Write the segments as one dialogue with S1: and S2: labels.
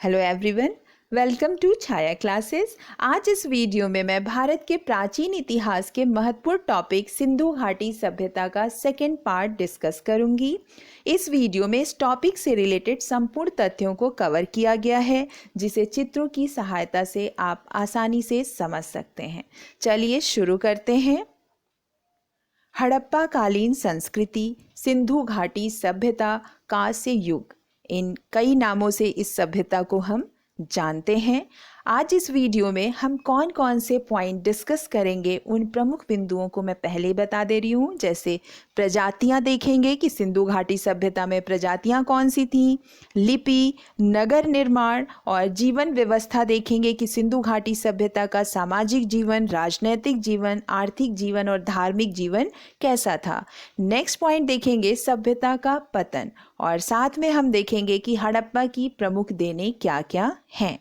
S1: Hello everyone, welcome to Chhaya classes. आज इस video में मैं भारत के प्राचीन इतिहास के महत्वपूर्ण टॉपिक सिंधु घाटी सभ्यता का सेकेंड पार्ट डिस्कस करूंगी। इस वीडियो में इस टॉपिक से रिलेटेड संपूर्ण तथ्यों को कवर किया गया है, जिसे चित्रों की सहायता से आप आसानी से समझ सकते हैं। चलिए शुरू करते हैं। हड़प्पा कालीन संस्कृति, सिंधु घाटी सभ्यता, कांस्य युग, इन कई नामों से इस सभ्यता को हम जानते हैं। आज इस वीडियो में हम कौन कौन से पॉइंट डिस्कस करेंगे, उन प्रमुख बिंदुओं को मैं पहले ही बता दे रही हूँ। जैसे प्रजातियाँ देखेंगे कि सिंधु घाटी सभ्यता में प्रजातियाँ कौन सी थीं, लिपि, नगर निर्माण और जीवन व्यवस्था देखेंगे कि सिंधु घाटी सभ्यता का सामाजिक जीवन, राजनैतिक जीवन, आर्थिक जीवन और धार्मिक जीवन कैसा था। नेक्स्ट पॉइंट देखेंगे सभ्यता का पतन, और साथ में हम देखेंगे कि हड़प्पा की प्रमुख देनें क्या क्या हैं।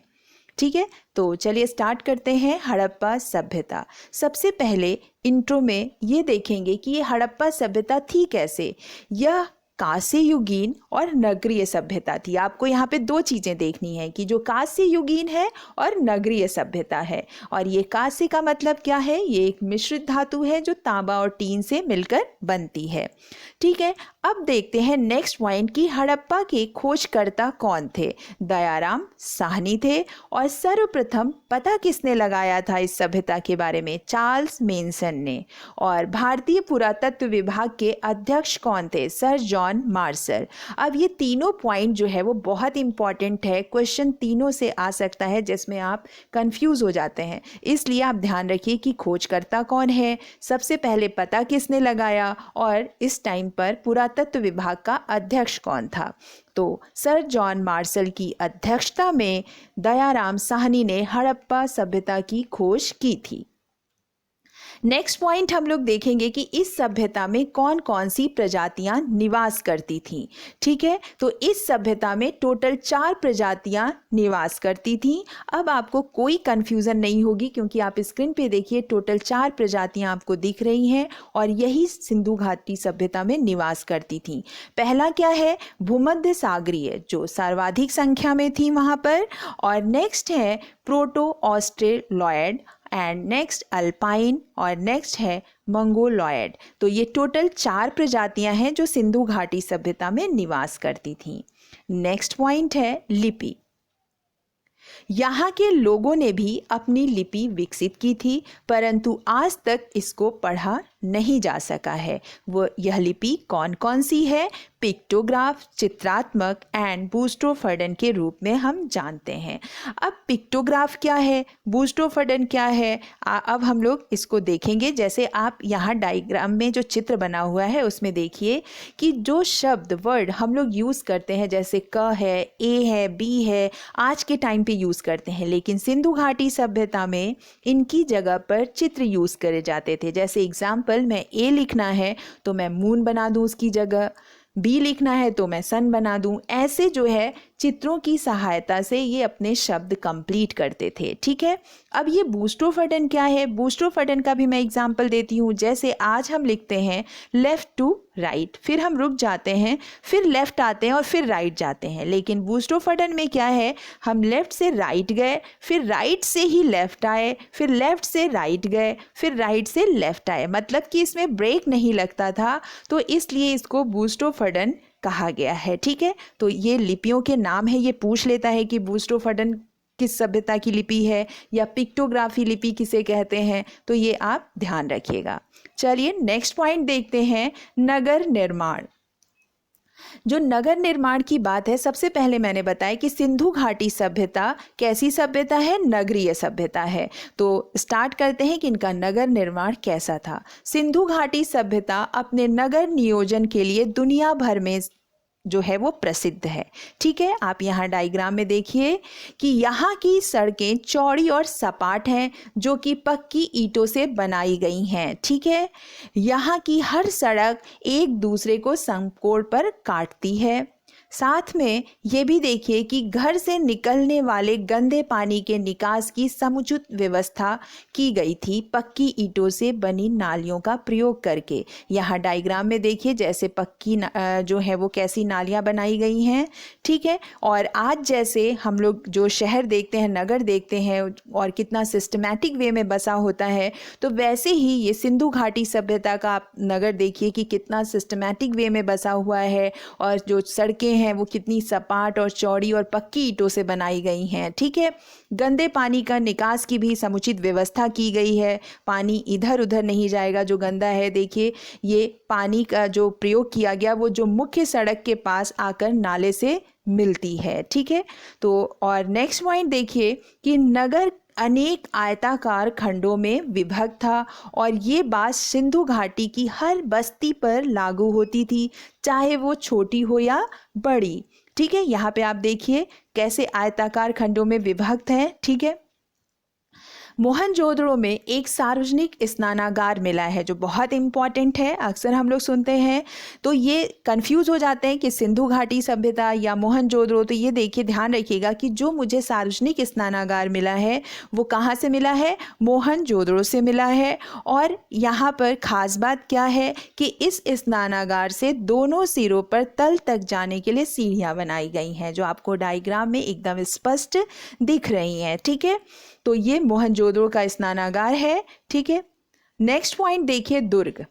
S1: ठीक है, तो चलिए स्टार्ट करते हैं। हड़प्पा सभ्यता। सबसे पहले इंट्रो में ये देखेंगे कि ये हड़प्पा सभ्यता थी कैसे। यह कांस्य युगीन और नगरीय सभ्यता थी। आपको यहाँ पे दो चीज़ें देखनी है कि जो कांस्य युगीन है और नगरीय सभ्यता है। और ये कांस्य का मतलब क्या है, ये एक मिश्रित धातु है जो तांबा और टीन से मिलकर बनती है। ठीक है, अब देखते हैं नेक्स्ट पॉइंट कि हड़प्पा के खोजकर्ता कौन थे। दयाराम साहनी थे। और सर्वप्रथम पता किसने लगाया था इस सभ्यता के बारे में? चार्ल्स मेंसन ने। और भारतीय पुरातत्व विभाग के अध्यक्ष कौन थे? Sir John Marshall. अब ये तीनों पॉइंट जो है वो बहुत इंपॉर्टेंट है। क्वेश्चन तीनों से आ सकता है जिसमें आप कंफ्यूज हो जाते हैं, इसलिए आप ध्यान रखिए कि खोजकर्ता कौन है, सबसे पहले पता किसने लगाया, और इस टाइम पर पुरातत्व विभाग का अध्यक्ष कौन था। तो सर जॉन मार्शल की अध्यक्षता में दयाराम साहनी ने हड़प्पा सभ्यता की खोज की थी। नेक्स्ट पॉइंट हम लोग देखेंगे कि इस सभ्यता में कौन कौन सी प्रजातियां निवास करती थीं। ठीक है, तो इस सभ्यता में टोटल 4 प्रजातियां निवास करती थीं। अब आपको कोई कंफ्यूजन नहीं होगी क्योंकि आप स्क्रीन पे देखिए टोटल 4 प्रजातियां आपको दिख रही हैं और यही सिंधु घाटी सभ्यता में निवास करती थीं। पहला क्या है? भूमध्य सागरीय, जो सर्वाधिक संख्या में थी वहाँ पर। और नेक्स्ट है proto Australoid, and next alpine, और नेक्स्ट है मंगोलॉयड। तो ये टोटल 4 प्रजातियां हैं जो सिंधु घाटी सभ्यता में निवास करती थीं। नेक्स्ट पॉइंट है लिपि। यहाँ के लोगों ने भी अपनी लिपि विकसित की थी, परंतु आज तक इसको पढ़ा नहीं जा सका है। वो यह लिपि कौन कौन सी है? पिक्टोग्राफ, चित्रात्मक एंड बूस्टोफर्डन के रूप में हम जानते हैं। अब पिक्टोग्राफ क्या है, बूस्टोफर्डन क्या है, अब हम लोग इसको देखेंगे। जैसे आप यहाँ डायग्राम में जो चित्र बना हुआ है उसमें देखिए कि जो शब्द वर्ड हम लोग यूज़ करते हैं, जैसे क है, ए है, बी है, आज के टाइम पे यूज़ करते हैं, लेकिन सिंधु घाटी सभ्यता में इनकी जगह पर चित्र यूज़ करे जाते थे। जैसे एग्जाम्पल, मैं ए लिखना है तो मैं मून बना दूँ उसकी जगह, बी लिखना है तो मैं सन बना दूं। ऐसे जो है चित्रों की सहायता से ये अपने शब्द कंप्लीट करते थे। ठीक है, अब ये बूस्टोफर्डन क्या है? बूस्टोफर्डन का भी मैं एग्जांपल देती हूँ। जैसे आज हम लिखते हैं लेफ्ट टू राइट, फिर हम रुक जाते हैं, फिर लेफ्ट आते हैं और फिर राइट जाते हैं। लेकिन बूस्टोफर्डन में क्या है, हम लेफ्ट से राइट गए, फिर राइट से ही लेफ्ट आए, फिर लेफ्ट से राइट गए, फिर राइट से लेफ्ट आए। मतलब कि इसमें ब्रेक नहीं लगता था, तो इसलिए इसको बूस्टोफर्डन कहा गया है। ठीक है, तो ये लिपियों के नाम है। ये पूछ लेता है कि बूस्टोफर्डन किस सभ्यता की लिपि है या पिक्टोग्राफी लिपि किसे कहते हैं, तो ये आप ध्यान रखिएगा। चलिए नेक्स्ट पॉइंट देखते हैं, नगर निर्माण। जो नगर निर्माण की बात है, सबसे पहले मैंने बताया कि सिंधु घाटी सभ्यता कैसी सभ्यता है? नगरीय सभ्यता है। तो स्टार्ट करते हैं कि इनका नगर निर्माण कैसा था। सिंधु घाटी सभ्यता अपने नगर नियोजन के लिए दुनिया भर में जो है वो प्रसिद्ध है। ठीक है, आप यहाँ डायग्राम में देखिए कि यहाँ की सड़कें चौड़ी और सपाट हैं, जो कि पक्की ईंटों से बनाई गई हैं। ठीक है, यहाँ की हर सड़क एक दूसरे को समकोण पर काटती है। साथ में ये भी देखिए कि घर से निकलने वाले गंदे पानी के निकास की समुचित व्यवस्था की गई थी पक्की ईंटों से बनी नालियों का प्रयोग करके। यहाँ डायग्राम में देखिए जैसे पक्की जो है वो कैसी नालियाँ बनाई गई हैं, ठीक है। और आज जैसे हम लोग जो शहर देखते हैं, नगर देखते हैं और कितना सिस्टमैटिक वे में बसा होता है, तो वैसे ही ये सिंधु घाटी सभ्यता का आप नगर देखिए कि कितना सिस्टमैटिक वे में बसा हुआ है और जो सड़कें हैं वो कितनी सपाट और चौड़ी और पक्की ईंटों से बनाई गई हैं, ठीक है। गंदे पानी का निकास की भी समुचित व्यवस्था की गई है, पानी इधर उधर नहीं जाएगा जो गंदा है। देखिए ये पानी का जो प्रयोग किया गया वो जो मुख्य सड़क के पास आकर नाले से मिलती है, ठीक है। तो और नेक्स्ट पॉइंट देखिए कि नगर अनेक आयताकार खंडों में विभक्त था और ये बात सिंधु घाटी की हर बस्ती पर लागू होती थी, चाहे वो छोटी हो या बड़ी, ठीक है। यहाँ पे आप देखिए कैसे आयताकार खंडों में विभक्त है, ठीक है। मोहनजोदड़ो में एक सार्वजनिक स्नानागार मिला है जो बहुत इंपॉर्टेंट है, अक्सर हम लोग सुनते हैं तो ये कंफ्यूज हो जाते हैं कि सिंधु घाटी सभ्यता या मोहनजोदड़ो। तो ये देखिए ध्यान रखिएगा कि जो मुझे सार्वजनिक स्नानागार मिला है वो कहाँ से मिला है, मोहनजोदड़ो से मिला है। और यहाँ पर खास बात क्या है कि इस स्नानागार से दोनों सिरों पर तल तक जाने के लिए सीढ़ियाँ बनाई गई हैं जो आपको डायग्राम में एकदम स्पष्ट दिख रही हैं, ठीक है। तो ये मोहनजोदड़ो का स्नानागार है, ठीक है। नेक्स्ट पॉइंट देखिए दुर्ग।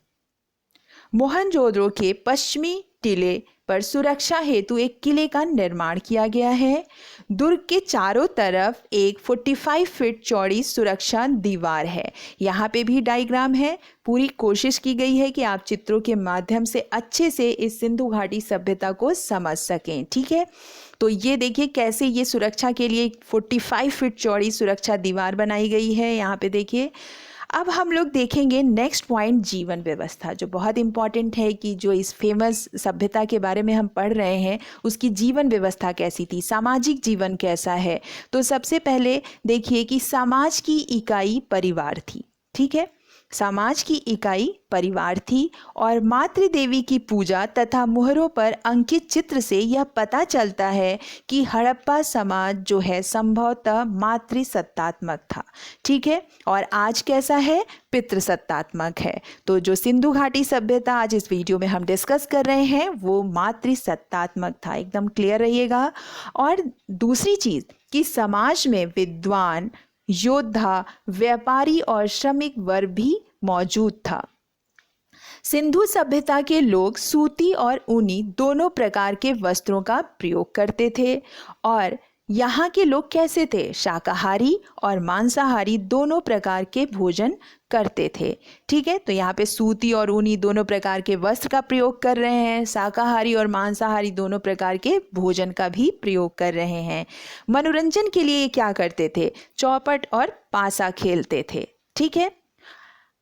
S1: मोहनजोदड़ो के पश्चिमी टीले पर सुरक्षा हेतु एक किले का निर्माण किया गया है। दुर्ग के चारों तरफ एक 45 फीट चौड़ी सुरक्षा दीवार है। यहाँ पे भी डायग्राम है, पूरी कोशिश की गई है कि आप चित्रों के माध्यम से अच्छे से इस सिंधु घाटी सभ्यता को समझ सकें, ठीक है। तो ये देखिए कैसे ये सुरक्षा के लिए 45 फीट चौड़ी सुरक्षा दीवार बनाई गई है, यहाँ पे देखिए। अब हम लोग देखेंगे नेक्स्ट पॉइंट जीवन व्यवस्था, जो बहुत इंपॉर्टेंट है कि जो इस फेमस सभ्यता के बारे में हम पढ़ रहे हैं उसकी जीवन व्यवस्था कैसी थी, सामाजिक जीवन कैसा है। तो सबसे पहले देखिए कि समाज की इकाई परिवार थी, ठीक है। समाज की इकाई परिवार थी और मातृदेवी की पूजा तथा मुहरों पर अंकित चित्र से यह पता चलता है कि हड़प्पा समाज जो है संभवतः मातृसत्तात्मक था, ठीक है। और आज कैसा है, पितृसत्तात्मक है। तो जो सिंधु घाटी सभ्यता आज इस वीडियो में हम डिस्कस कर रहे हैं वो मातृसत्तात्मक था, एकदम क्लियर रहिएगा। और दूसरी चीज़ कि समाज में विद्वान, योद्धा, व्यापारी और श्रमिक वर्ग भी मौजूद था। सिंधु सभ्यता के लोग सूती और ऊनी दोनों प्रकार के वस्त्रों का प्रयोग करते थे। और यहाँ के लोग कैसे थे, शाकाहारी और मांसाहारी दोनों प्रकार के भोजन करते थे, ठीक है। तो यहाँ पे सूती और ऊनी दोनों प्रकार के वस्त्र का प्रयोग कर रहे हैं, शाकाहारी और मांसाहारी दोनों प्रकार के भोजन का भी प्रयोग कर रहे हैं। मनोरंजन के लिए क्या करते थे, चौपट और पासा खेलते थे, ठीक है।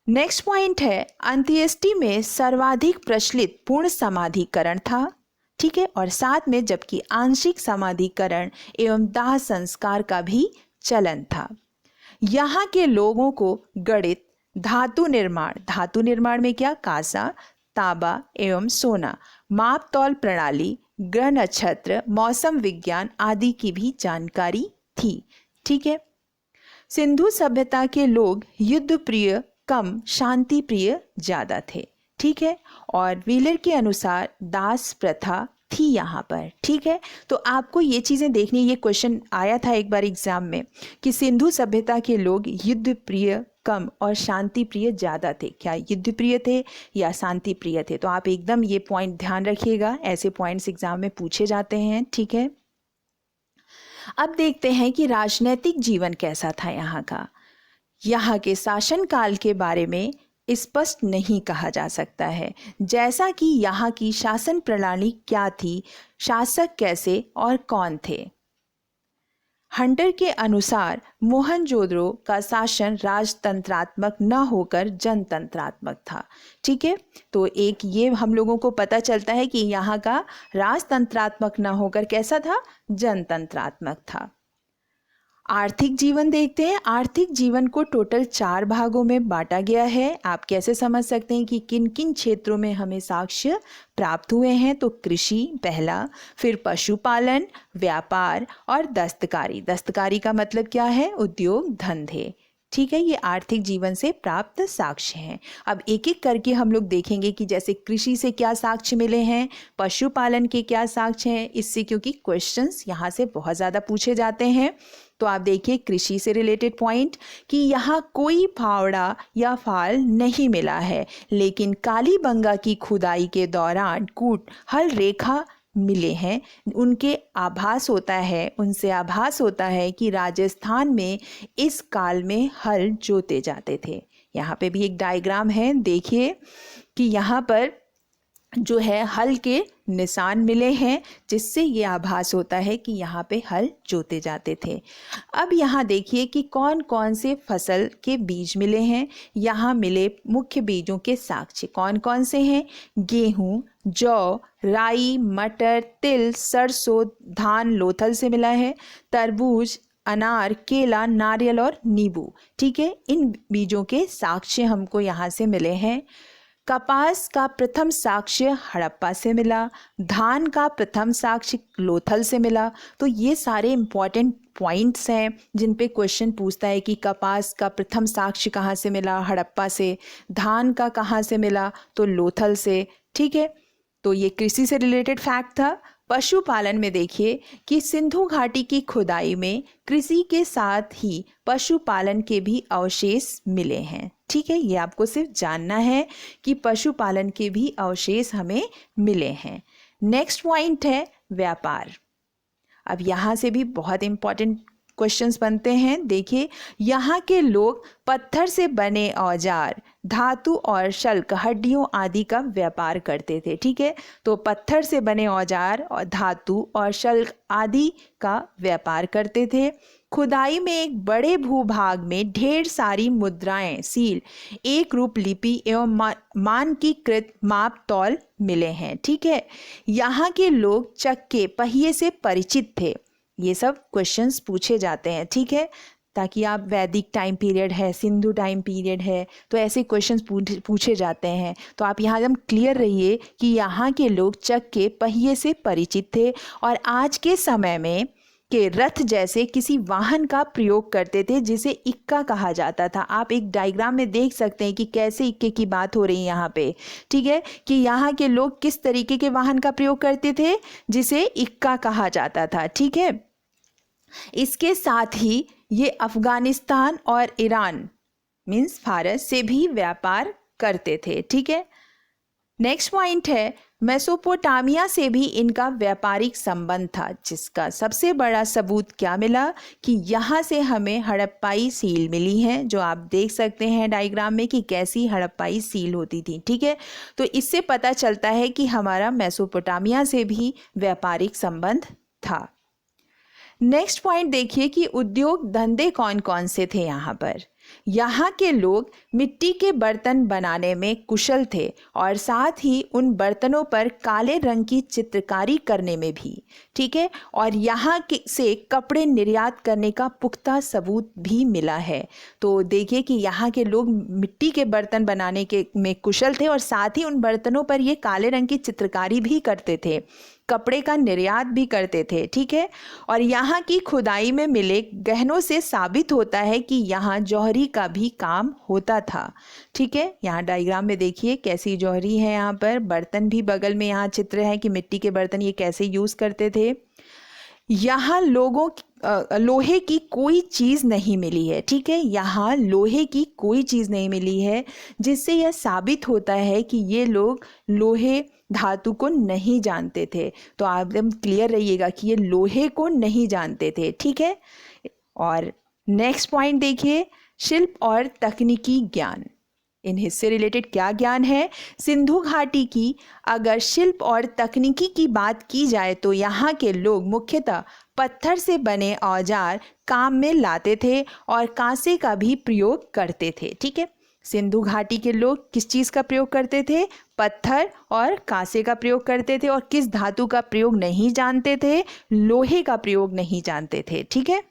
S1: नेक्स्ट पॉइंट है अंत्येष्टि में सर्वाधिक प्रचलित पूर्ण समाधिकरण था, ठीक है। और साथ में जबकि आंशिक समाधिकरण एवं दाह संस्कार का भी चलन था। यहाँ के लोगों को गणित, धातु निर्माण में क्या, कांसा, तांबा एवं सोना, माप तौल प्रणाली, ग्रह नक्षत्र, मौसम विज्ञान आदि की भी जानकारी थी, ठीक है। सिंधु सभ्यता के लोग युद्ध प्रिय कम, शांति प्रिय ज्यादा थे, ठीक है। और व्हीलर के अनुसार दास प्रथा थी यहाँ पर, ठीक है। तो आपको ये चीज़ें देखनी, ये क्वेश्चन आया था एक बार एग्जाम में कि सिंधु सभ्यता के लोग युद्ध प्रिय कम और शांति प्रिय ज़्यादा थे, क्या युद्ध प्रिय थे या शांति प्रिय थे। तो आप एकदम ये पॉइंट ध्यान रखिएगा, ऐसे पॉइंट्स एग्जाम में पूछे जाते हैं, ठीक है। अब देखते हैं कि राजनीतिक जीवन कैसा था यहाँ का। यहाँ के शासनकाल के बारे में स्पष्ट नहीं कहा जा सकता है, जैसा कि यहाँ की शासन प्रणाली क्या थी, शासक कैसे और कौन थे। हंटर के अनुसार मोहनजोदड़ो का शासन राजतंत्रात्मक न होकर जनतंत्रात्मक था, ठीक है। तो एक ये हम लोगों को पता चलता है कि यहाँ का राजतंत्रात्मक न होकर कैसा था, जनतंत्रात्मक था। आर्थिक जीवन देखते हैं। आर्थिक जीवन को टोटल 4 भागों में बांटा गया है। आप कैसे समझ सकते हैं कि किन किन क्षेत्रों में हमें साक्ष्य प्राप्त हुए हैं? तो कृषि पहला, फिर पशुपालन, व्यापार और दस्तकारी। दस्तकारी का मतलब क्या है? उद्योग धंधे। ठीक है, ये आर्थिक जीवन से प्राप्त साक्ष्य हैं। अब एक एक करके हम लोग देखेंगे कि जैसे कृषि से क्या साक्ष्य मिले हैं, पशुपालन के क्या साक्ष्य हैं, इससे क्योंकि क्वेश्चंस यहाँ से बहुत ज़्यादा पूछे जाते हैं। तो आप देखिए कृषि से रिलेटेड पॉइंट कि यहाँ कोई फावड़ा या फाल नहीं मिला है, लेकिन कालीबंगा की खुदाई के दौरान कूट हल रेखा मिले हैं। उनसे आभास होता है कि राजस्थान में इस काल में हल जोते जाते थे। यहाँ पे भी एक डायग्राम है, देखिए कि यहाँ पर जो है हल के निशान मिले हैं, जिससे ये आभास होता है कि यहाँ पे हल जोते जाते थे। अब यहाँ देखिए कि कौन कौन से फसल के बीज मिले हैं। यहाँ मिले मुख्य बीजों के साक्ष्य कौन कौन से हैं? गेहूँ, जौ, राई, मटर, तिल, सरसों, धान लोथल से मिला है, तरबूज, अनार, केला, नारियल और नींबू। ठीक है, इन बीजों के साक्ष्य हमको यहाँ से मिले हैं। कपास का प्रथम साक्ष्य हड़प्पा से मिला, धान का प्रथम साक्ष्य लोथल से मिला। तो ये सारे इंपॉर्टेंट पॉइंट्स हैं जिन पे क्वेश्चन पूछता है कि कपास का प्रथम साक्ष्य कहाँ से मिला? हड़प्पा से। धान का कहाँ से मिला? तो लोथल से। ठीक है, तो ये कृषि से रिलेटेड फैक्ट था। पशुपालन में देखिए कि सिंधु घाटी की खुदाई में कृषि के साथ ही पशुपालन के भी अवशेष मिले हैं। ठीक है, ये आपको सिर्फ जानना है कि पशुपालन के भी अवशेष हमें मिले हैं। नेक्स्ट पॉइंट है व्यापार। अब यहाँ से भी बहुत इंपॉर्टेंट क्वेश्चंस बनते हैं। देखिए, यहाँ के लोग पत्थर से बने औजार, धातु और शल्क, हड्डियों आदि का व्यापार करते थे। ठीक है, तो पत्थर से बने औजार और धातु और शल्क आदि का व्यापार करते थे। खुदाई में एक बड़े भूभाग में ढेर सारी मुद्राएं, सील, एक रूप लिपि एवं मानकीकृत माप तौल मिले हैं। ठीक है, यहाँ के लोग चक्के पहिए से परिचित थे। ये सब क्वेश्चंस पूछे जाते हैं। ठीक है, ताकि आप वैदिक टाइम पीरियड है, सिंधु टाइम पीरियड है, तो ऐसे क्वेश्चंस पूछे जाते हैं। तो आप यहाँ एकदम क्लियर रहिए कि यहाँ के लोग चक्के पहिए से परिचित थे और आज के समय में के रथ जैसे किसी वाहन का प्रयोग करते थे, जिसे इक्का कहा जाता था। आप एक डायग्राम में देख सकते हैं कि कैसे इक्के की बात हो रही है यहाँ पे। ठीक है, कि यहाँ के लोग किस तरीके के वाहन का प्रयोग करते थे, जिसे इक्का कहा जाता था। ठीक है, इसके साथ ही ये अफगानिस्तान और ईरान मीन्स भारत से भी व्यापार करते थे। ठीक है, नेक्स्ट पॉइंट है मेसोपोटामिया से भी इनका व्यापारिक संबंध था, जिसका सबसे बड़ा सबूत क्या मिला कि यहाँ से हमें हड़प्पाई सील मिली है, जो आप देख सकते हैं डायग्राम में कि कैसी हड़प्पाई सील होती थी। ठीक है, तो इससे पता चलता है कि हमारा मेसोपोटामिया से भी व्यापारिक संबंध था। नेक्स्ट पॉइंट देखिए कि उद्योग धंधे कौन कौन से थे यहाँ पर। यहाँ के लोग मिट्टी के बर्तन बनाने में कुशल थे और साथ ही उन बर्तनों पर काले रंग की चित्रकारी करने में भी। ठीक है, और यहाँ से कपड़े निर्यात करने का पुख्ता सबूत भी मिला है। तो देखिए कि यहाँ के लोग मिट्टी के बर्तन बनाने के में कुशल थे और साथ ही उन बर्तनों पर ये काले रंग की चित्रकारी भी करते थे, कपड़े का निर्यात भी करते थे। ठीक है, और यहाँ की खुदाई में मिले गहनों से साबित होता है कि यहाँ जौहरी का भी काम होता था। ठीक है, यहाँ डायग्राम में देखिए कैसी जौहरी है, यहाँ पर बर्तन भी बगल में यहाँ चित्र है कि मिट्टी के बर्तन ये कैसे यूज करते थे। यहाँ लोहे की कोई चीज़ नहीं मिली है। ठीक है, यहाँ लोहे की कोई चीज़ नहीं मिली है, जिससे यह साबित होता है कि ये लोग लोहे धातु को नहीं जानते थे। तो आप एकदम क्लियर रहिएगा कि ये लोहे को नहीं जानते थे। ठीक है, और नेक्स्ट पॉइंट देखिए शिल्प और तकनीकी ज्ञान। इन हिस्से रिलेटेड क्या ज्ञान है? सिंधु घाटी की अगर शिल्प और तकनीकी की बात की जाए तो यहाँ के लोग मुख्यतः पत्थर से बने औजार काम में लाते थे और कांसे का भी प्रयोग करते थे। ठीक है, सिंधु घाटी के लोग किस चीज़ का प्रयोग करते थे? पत्थर और कांसे का प्रयोग करते थे। और किस धातु का प्रयोग नहीं जानते थे? लोहे का प्रयोग नहीं जानते थे। ठीक है,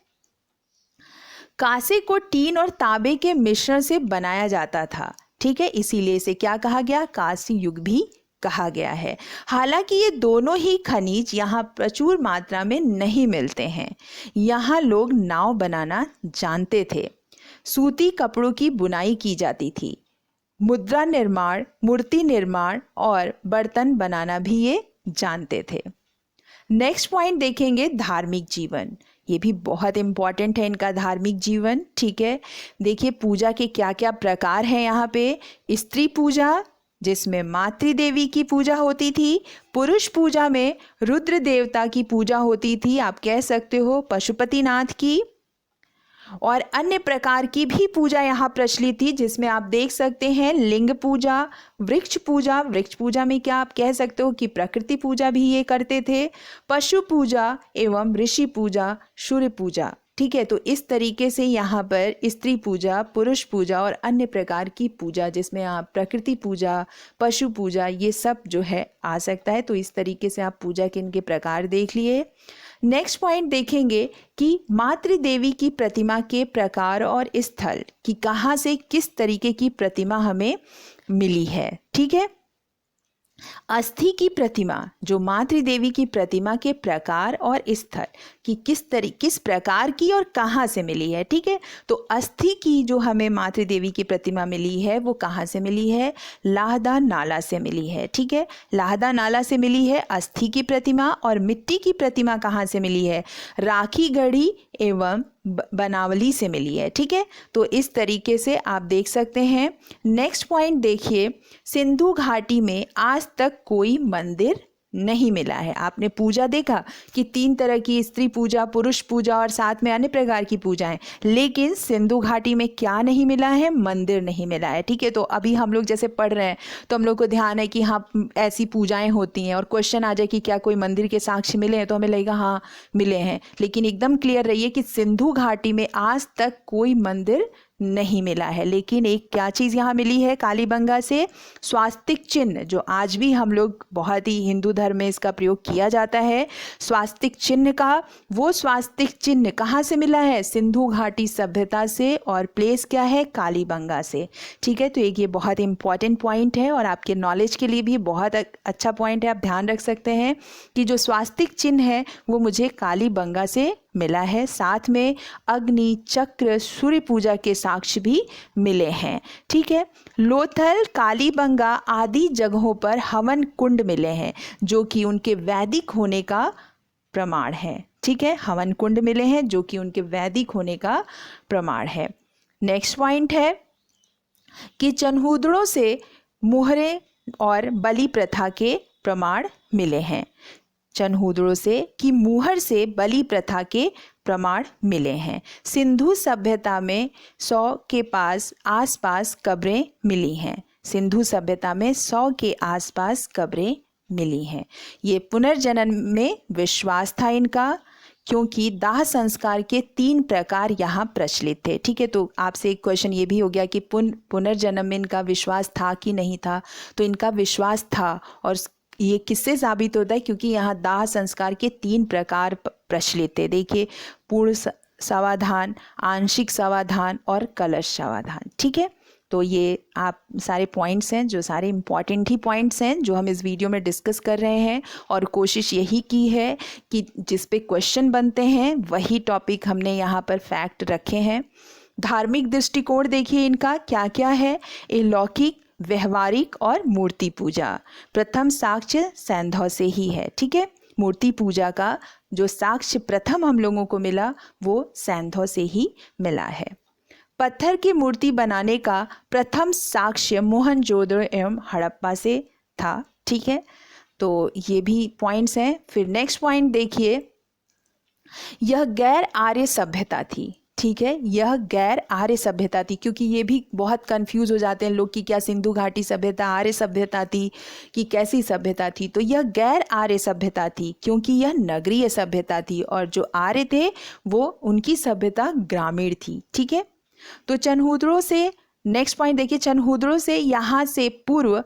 S1: कांसे को टीन और तांबे के मिश्रण से बनाया जाता था, ठीक है, इसीलिए इसे क्या कहा गया, कांस्य युग भी कहा गया है। हालांकि ये दोनों ही खनिज यहाँ प्रचुर मात्रा में नहीं मिलते हैं। यहाँ लोग नाव बनाना जानते थे, सूती कपड़ों की बुनाई की जाती थी, मुद्रा निर्माण, मूर्ति निर्माण और बर्तन बनाना भी ये जानते थे। नेक्स्ट पॉइंट देखेंगे, धार्मिक जीवन। ये भी बहुत इम्पॉर्टेंट है इनका धार्मिक जीवन, ठीक है। देखिए पूजा के क्या क्या प्रकार हैं यहाँ पे। स्त्री पूजा जिसमें मातृ देवी की पूजा होती थी, पुरुष पूजा में रुद्र देवता की पूजा होती थी, आप कह सकते हो पशुपतिनाथ की, और अन्य प्रकार की भी पूजा यहाँ प्रचलित थी जिसमें आप देख सकते हैं लिंग पूजा, वृक्ष पूजा, वृक्ष पूजा में क्या आप कह सकते हो कि प्रकृति पूजा भी ये करते थे, पशु पूजा एवं ऋषि पूजा, सूर्य पूजा, ठीक है। तो इस तरीके से यहाँ पर स्त्री पूजा, पुरुष पूजा और अन्य प्रकार की पूजा जिसमें आप प्रकृति पूजा, पशु पूजा, ये सब जो है आ सकता है। तो इस तरीके से आप पूजा के इनके प्रकार देख लिए। नेक्स्ट पॉइंट देखेंगे कि मातृ देवी की प्रतिमा के प्रकार और स्थल कि कहाँ से किस तरीके की प्रतिमा हमें मिली है, ठीक है। अस्थि की प्रतिमा, जो मातृ देवी की प्रतिमा के प्रकार और स्थल कि किस प्रकार की और कहाँ से मिली है, ठीक है। तो अस्थि की जो हमें मातृ देवी की प्रतिमा मिली है वो कहाँ से मिली है, लाहदा नाला से मिली है, ठीक है। लाहदा नाला से मिली है अस्थि की प्रतिमा। और मिट्टी की प्रतिमा कहाँ से मिली है, राखी गढ़ी एवं बनावली से मिली है, ठीक है। तो इस तरीके से आप देख सकते हैं। नेक्स्ट पॉइंट देखिए, सिंधु घाटी में आज तक कोई मंदिर नहीं मिला है। आपने पूजा देखा कि 3 तरह की, स्त्री पूजा, पुरुष पूजा और साथ में अन्य प्रकार की पूजाएं, लेकिन सिंधु घाटी में क्या नहीं मिला है, मंदिर नहीं मिला है, ठीक है। तो अभी हम लोग जैसे पढ़ रहे हैं तो हम लोग को ध्यान है कि हाँ ऐसी पूजाएं होती हैं और क्वेश्चन आ जाए कि क्या कोई मंदिर के साक्ष्य मिले हैं, तो हमें लगेगा हाँ मिले हैं, लेकिन एकदम क्लियर रहिए कि सिंधु घाटी में आज तक कोई मंदिर नहीं मिला है। लेकिन एक क्या चीज़ यहाँ मिली है कालीबंगा से, स्वास्तिक चिन्ह, जो आज भी हम लोग बहुत ही हिंदू धर्म में इसका प्रयोग किया जाता है, स्वास्तिक चिन्ह का। वो स्वास्तिक चिन्ह कहाँ से मिला है, सिंधु घाटी सभ्यता से, और प्लेस क्या है, कालीबंगा से, ठीक है। तो एक ये बहुत इंपॉर्टेंट पॉइंट है और आपके नॉलेज के लिए भी बहुत अच्छा पॉइंट है। आप ध्यान रख सकते हैं कि जो स्वास्तिक चिन्ह है वो मुझे कालीबंगा से मिला है। साथ में अग्नि चक्र, सूर्य पूजा के साक्ष्य भी मिले हैं, ठीक है। लोथल, कालीबंगा आदि जगहों पर हवन कुंड मिले हैं जो कि उनके वैदिक होने का प्रमाण है, ठीक है। हवन कुंड मिले हैं जो कि उनके वैदिक होने का प्रमाण है। नेक्स्ट पॉइंट है कि चनहूदड़ों से मुहरे और बलि प्रथा के प्रमाण मिले हैं। चनहूदड़ों से कि मुहर से बलि प्रथा के प्रमाण मिले हैं। सिंधु सभ्यता में 100 के आसपास कब्रें मिली हैं। सिंधु सभ्यता में 100 के आसपास कब्रें मिली हैं। ये पुनर्जन्म में विश्वास था इनका, क्योंकि दाह संस्कार के 3 प्रकार यहाँ प्रचलित थे, ठीक है। तो आपसे एक क्वेश्चन ये भी हो गया कि पुनर्जन्म में इनका विश्वास था कि नहीं था, तो इनका विश्वास था। और ये किससे साबित होता है, क्योंकि यहाँ दाह संस्कार के 3 प्रकार प्रचलित थे। देखिए, पूर्ण समाधान, आंशिक समाधान और कलश समाधान, ठीक है। तो ये आप सारे पॉइंट्स हैं जो सारे इम्पॉर्टेंट ही पॉइंट्स हैं जो हम इस वीडियो में डिस्कस कर रहे हैं, और कोशिश यही की है कि जिस पे क्वेश्चन बनते हैं वही टॉपिक हमने यहाँ पर फैक्ट रखे हैं। धार्मिक दृष्टिकोण देखिए इनका क्या क्या है, अलौकिक, व्यवहारिक और मूर्ति पूजा। प्रथम साक्ष्य सैंधव से ही है, ठीक है। मूर्ति पूजा का जो साक्ष्य प्रथम हम लोगों को मिला वो सैंधव से ही मिला है। पत्थर की मूर्ति बनाने का प्रथम साक्ष्य मोहनजोदड़ो एवं हड़प्पा से था, ठीक है। तो ये भी पॉइंट्स हैं। फिर नेक्स्ट पॉइंट देखिए, यह गैर आर्य सभ्यता थी, ठीक है। यह गैर आर्य सभ्यता थी, क्योंकि ये भी बहुत कंफ्यूज हो जाते हैं लोग कि क्या सिंधु घाटी सभ्यता आर्य सभ्यता थी कि कैसी सभ्यता थी। तो यह गैर आर्य सभ्यता थी क्योंकि यह नगरीय सभ्यता थी, और जो आर्य थे वो उनकी सभ्यता ग्रामीण थी, ठीक है। तो चनहूदड़ों से नेक्स्ट पॉइंट देखिए, चनहूदड़ों से यहाँ से पूर्व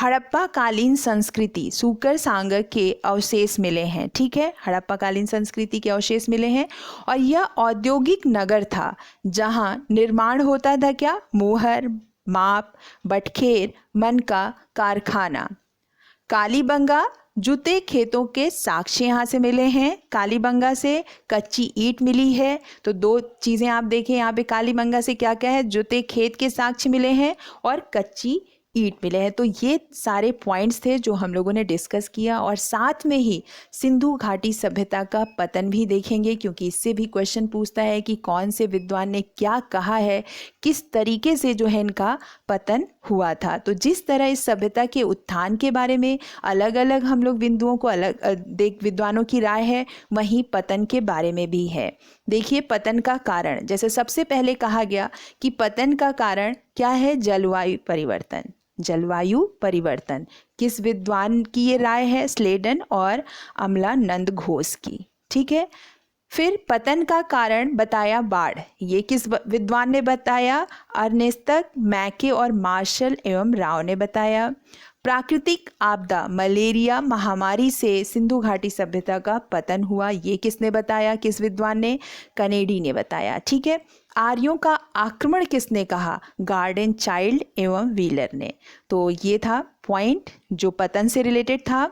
S1: हड़प्पा कालीन संस्कृति सूकर सांगर के अवशेष मिले हैं। ठीक है, हड़प्पा कालीन संस्कृति के अवशेष मिले हैं और यह औद्योगिक नगर था जहाँ निर्माण होता था क्या, मोहर, माप, बटखेर, मन का कारखाना। कालीबंगा जूते खेतों के साक्ष्य यहाँ से मिले हैं। कालीबंगा से कच्ची ईंट मिली है। तो दो चीज़ें आप देखें यहाँ पे, कालीबंगा से क्या क्या है, जूते खेत के साक्ष्य मिले हैं और कच्ची ईंट मिले हैं। तो ये सारे पॉइंट्स थे जो हम लोगों ने डिस्कस किया और साथ में ही सिंधु घाटी सभ्यता का पतन भी देखेंगे, क्योंकि इससे भी क्वेश्चन पूछता है कि कौन से विद्वान ने क्या कहा है, किस तरीके से जो है इनका पतन हुआ था। तो जिस तरह इस सभ्यता के उत्थान के बारे में अलग अलग हम लोग बिंदुओं को अलग विद्वानों की राय है, वहीं पतन के बारे में भी है। देखिए, पतन का कारण, जैसे सबसे पहले कहा गया कि पतन का कारण क्या है, जलवायु परिवर्तन। जलवायु परिवर्तन किस विद्वान की ये राय है, स्लेडन और अमलानंद घोष की। ठीक है, फिर पतन का कारण बताया बाढ़, ये किस विद्वान ने बताया, अर्नेस्तक, मैके और मार्शल एवं राव ने बताया। प्राकृतिक आपदा मलेरिया महामारी से सिंधु घाटी सभ्यता का पतन हुआ, ये किसने बताया, किस विद्वान ने, कनेडी ने बताया। ठीक है, आर्यों का आक्रमण किसने कहा, गार्डन चाइल्ड एवं व्हीलर ने। तो ये था पॉइंट जो पतन से रिलेटेड था।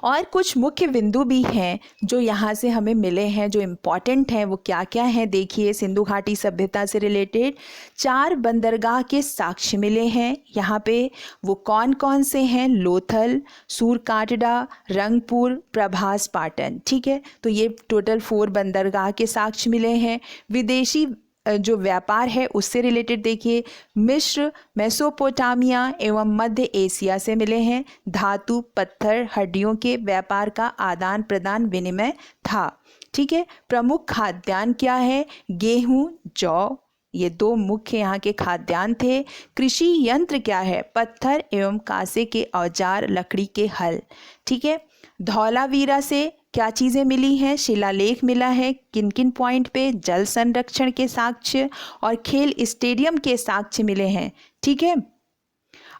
S1: और कुछ मुख्य बिंदु भी हैं जो यहाँ से हमें मिले हैं, जो इम्पॉर्टेंट हैं। वो क्या क्या हैं देखिए, सिंधु घाटी सभ्यता से रिलेटेड 4 बंदरगाह के साक्ष्य मिले हैं यहाँ पे। वो कौन कौन से हैं, लोथल, सूरकाटड़ा, रंगपुर, प्रभास पाटन। ठीक है, तो ये टोटल 4 बंदरगाह के साक्ष्य मिले हैं। विदेशी जो व्यापार है उससे रिलेटेड देखिए, मिस्र, मेसोपोटामिया एवं मध्य एशिया से मिले हैं। धातु, पत्थर, हड्डियों के व्यापार का आदान प्रदान विनिमय था। ठीक है, प्रमुख खाद्यान्न क्या है, गेहूं, जौ, ये 2 मुख्य यहाँ के खाद्यान्न थे। कृषि यंत्र क्या है, पत्थर एवं कांसे के औजार, लकड़ी के हल। ठीक है, धौलावीरा से क्या चीज़ें मिली हैं, शिलालेख मिला है। किन किन पॉइंट पे, जल संरक्षण के साक्ष्य और खेल स्टेडियम के साक्ष्य मिले हैं। ठीक है,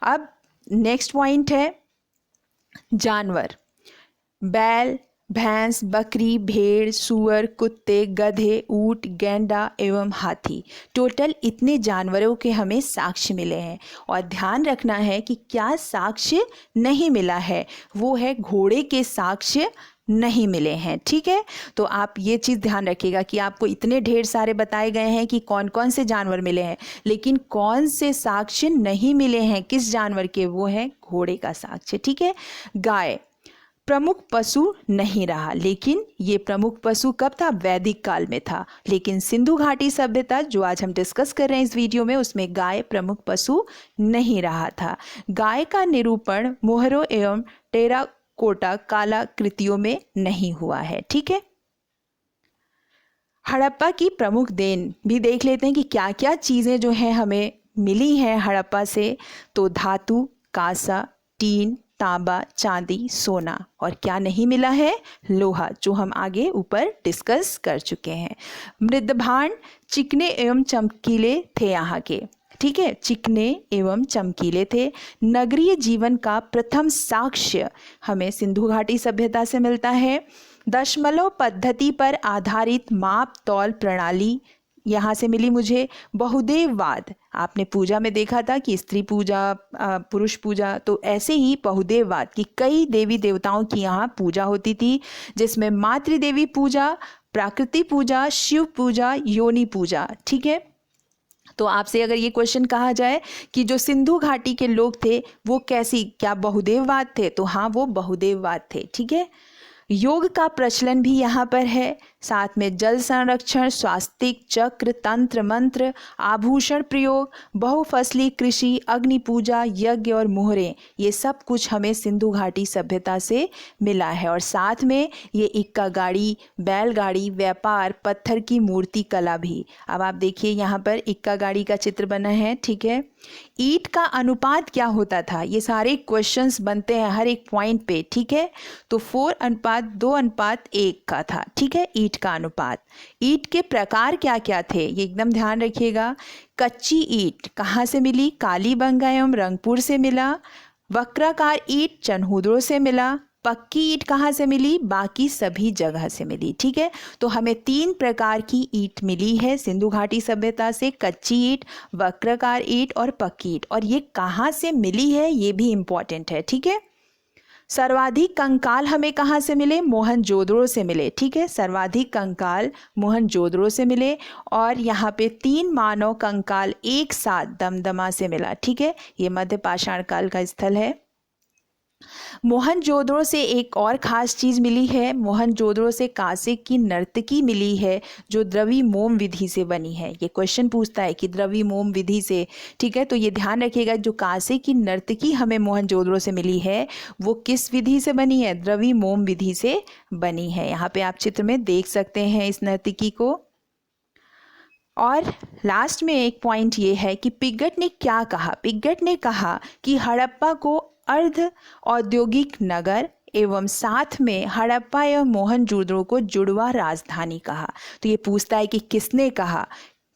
S1: अब नेक्स्ट पॉइंट है जानवर, बैल, भैंस, बकरी, भेड़, सूअर, कुत्ते, गधे, ऊंट, गैंडा एवं हाथी। टोटल इतने जानवरों के हमें साक्ष्य मिले हैं। और ध्यान रखना है कि क्या साक्ष्य नहीं मिला है, वो है घोड़े के साक्ष्य नहीं मिले हैं। ठीक है, तो आप ये चीज़ ध्यान रखिएगा कि आपको इतने ढेर सारे बताए गए हैं कि कौन कौन से जानवर मिले हैं, लेकिन कौन से साक्ष्य नहीं मिले हैं किस जानवर के, वो है घोड़े का साक्ष्य। ठीक है, गाय प्रमुख पशु नहीं रहा, लेकिन ये प्रमुख पशु कब था, वैदिक काल में था। लेकिन सिंधु घाटी सभ्यता जो आज हम डिस्कस कर रहे हैं इस वीडियो में, उसमें गाय प्रमुख पशु नहीं रहा था। गाय का निरूपण मोहरों एवं टेराकोटा कलाकृतियों में नहीं हुआ है। ठीक है, हड़प्पा की प्रमुख देन भी देख लेते हैं कि क्या क्या चीज़ें जो हैं हमें मिली हैं हड़प्पा से। तो धातु, कांसा, टीन, तांबा, चांदी, सोना, और क्या नहीं मिला है, लोहा, जो हम आगे ऊपर डिस्कस कर चुके हैं। मृदभांड चिकने एवं चमकीले थे यहाँ के। ठीक है, चिकने एवं चमकीले थे। नगरीय जीवन का प्रथम साक्ष्य हमें सिंधु घाटी सभ्यता से मिलता है। दशमलव पद्धति पर आधारित माप तौल प्रणाली यहाँ से मिली मुझे। बहुदेववाद, आपने पूजा में देखा था कि स्त्री पूजा, पुरुष पूजा, तो ऐसे ही बहुदेववाद की कई देवी देवताओं की यहाँ पूजा होती थी, जिसमें मातृदेवी पूजा, प्राकृतिक पूजा, शिव पूजा, योनि पूजा। ठीक है, तो आपसे अगर ये क्वेश्चन कहा जाए कि जो सिंधु घाटी के लोग थे वो कैसी, क्या बहुदेववाद थे, तो हाँ, वो बहुदेववाद थे। ठीक है, योग का प्रचलन भी यहाँ पर है। साथ में जल संरक्षण, स्वास्तिक, चक्र, तंत्र मंत्र, आभूषण प्रयोग, बहुफसली कृषि, अग्नि पूजा, यज्ञ और मोहरें, ये सब कुछ हमें सिंधु घाटी सभ्यता से मिला है। और साथ में ये इक्का गाड़ी, बैलगाड़ी, व्यापार, पत्थर की मूर्ति कला भी। अब आप देखिए यहाँ पर इक्का गाड़ी का चित्र बना है। ठीक है, ईंट का अनुपात क्या होता था, ये सारे क्वेश्चंस बनते हैं हर एक पॉइंट पे। ठीक है, तो 4:2:1 का था। ठीक है, ईंट ईंट का अनुपात। ईंट के प्रकार क्या क्या थे ये एकदम ध्यान रखिएगा। कच्ची ईंट कहाँ से मिली? कालीबंगा एवं रंगपुर से मिला। वक्राकार ईंट चनहुदरों से मिला। पक्की ईंट कहाँ से मिली? बाकी सभी जगह से मिली। ठीक है, तो हमें 3 प्रकार की ईंट मिली है सिंधु घाटी सभ्यता से, कच्ची ईंट, वक्राकार ईंट और पक्की ईंट। और ये कहाँ से मिली है ये भी इम्पॉर्टेंट है। ठीक है, सर्वाधिक कंकाल हमें कहाँ से मिले? मोहनजोदड़ो से मिले। ठीक है, सर्वाधिक कंकाल मोहनजोदड़ो से मिले। और यहाँ पे 3 मानव कंकाल एक साथ दमदमा से मिला। ठीक है, ये मध्य पाषाण काल का स्थल है। मोहनजोदड़ो से एक और ख़ास चीज़ मिली है। मोहनजोदड़ो से कांसे की नर्तकी मिली है जो द्रवी मोम विधि से बनी है। ये क्वेश्चन पूछता है कि द्रवी मोम विधि से। ठीक है, तो ये ध्यान रखिएगा, जो कांसे की नर्तकी हमें मोहनजोदड़ो से मिली है वो किस विधि से बनी है? द्रवी मोम विधि से बनी है। यहाँ पे आप चित्र में देख सकते हैं इस नर्तकी को। और लास्ट में एक पॉइंट ये है कि पिगट ने क्या कहा? पिगट ने कहा कि हड़प्पा को अर्ध औद्योगिक नगर एवं साथ में हड़प्पा एवं मोहनजोदड़ो को जुड़वा राजधानी कहा। तो ये पूछता है कि किसने कहा?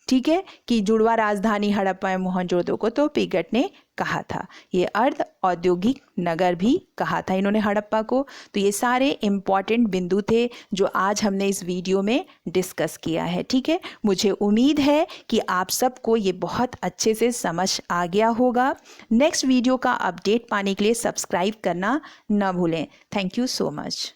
S1: ठीक है, कि जुड़वा राजधानी हड़प्पा एवं मोहनजोदड़ो को तो पिगट ने कहा था। ये अर्ध औद्योगिक नगर भी कहा था इन्होंने हड़प्पा को। तो ये सारे इम्पॉर्टेंट बिंदु थे जो आज हमने इस वीडियो में डिस्कस किया है। ठीक है, मुझे उम्मीद है कि आप सबको ये बहुत अच्छे से समझ आ गया होगा। नेक्स्ट वीडियो का अपडेट पाने के लिए सब्सक्राइब करना न भूलें। Thank you so much.